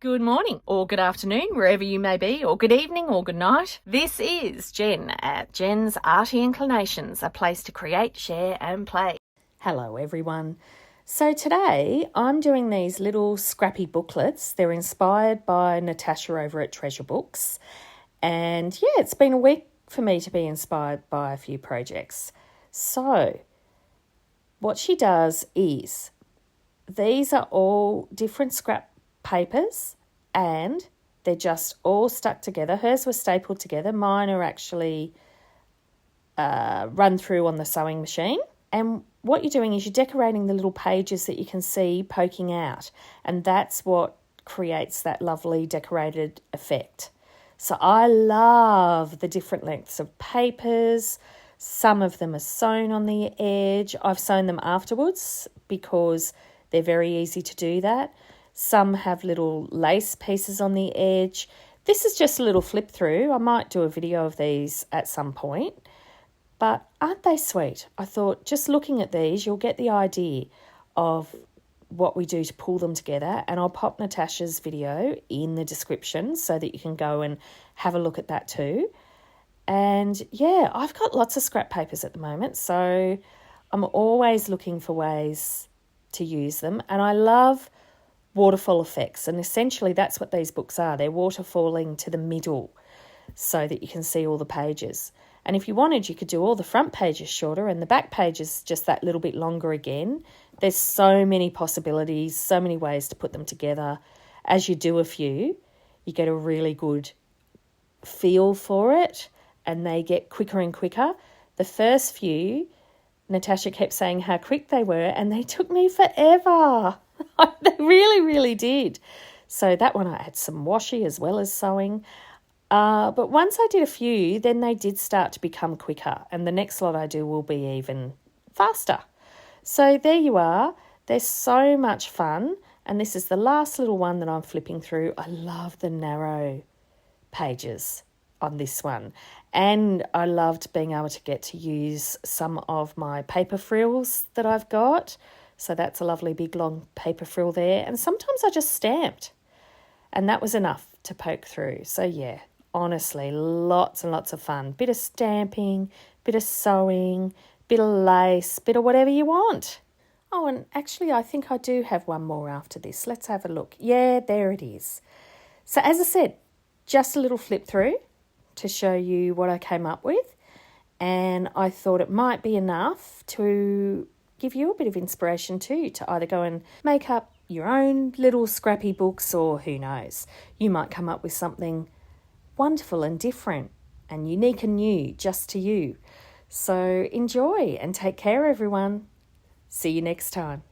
Good morning, or good afternoon, wherever you may be, or good evening, or good night. This is Jen at JensArtyInclinations, a place to create, share, and play. Hello, everyone. So today I'm doing these little scrappy booklets. They're inspired by Natasha over at Treasure Books. And yeah, it's been a week for me to be inspired by a few projects. So what she does is, these are all different scrap papers and they're just all stuck together. Hers were stapled together. Mine are actually run through on the sewing machine. And what you're doing is you're decorating the little pages that you can see poking out. And that's what creates that lovely decorated effect. So I love the different lengths of papers. Some of them are sewn on the edge. I've sewn them afterwards because they're very easy to do that. Some have little lace pieces on the edge. This is just a little flip through. I might do a video of these at some point. But aren't they sweet? I thought just looking at these, you'll get the idea of what we do to pull them together. And I'll pop Natasha's video in the description so that you can go and have a look at that too. And yeah, I've got lots of scrap papers at the moment, so I'm always looking for ways to use them. And I love waterfall effects, and essentially that's what these books are. They're waterfalling to the middle so that you can see all the pages. And if you wanted, you could do all the front pages shorter and the back pages just that little bit longer again. There's so many possibilities, so many ways to put them together. As you do a few, you get a really good feel for it and they get quicker and quicker. The first few, Natasha kept saying how quick they were and they took me forever. They really, really did. So that one I had some washi as well as sewing. But once I did a few, then they did start to become quicker. And the next lot I do will be even faster. So there you are. They're so much fun. And this is the last little one that I'm flipping through. I love the narrow pages on this one. And I loved being able to get to use some of my paper frills that I've got. So that's a lovely big long paper frill there. And sometimes I just stamped. And that was enough to poke through. So yeah, honestly, lots and lots of fun. Bit of stamping, bit of sewing, bit of lace, bit of whatever you want. Oh, and actually I think I do have one more after this. Let's have a look. Yeah, there it is. So as I said, just a little flip through to show you what I came up with. And I thought it might be enough to give you a bit of inspiration too, to either go and make up your own little scrappy books, or who knows, you might come up with something wonderful and different and unique and new just to you. So enjoy and take care, everyone. See you next time.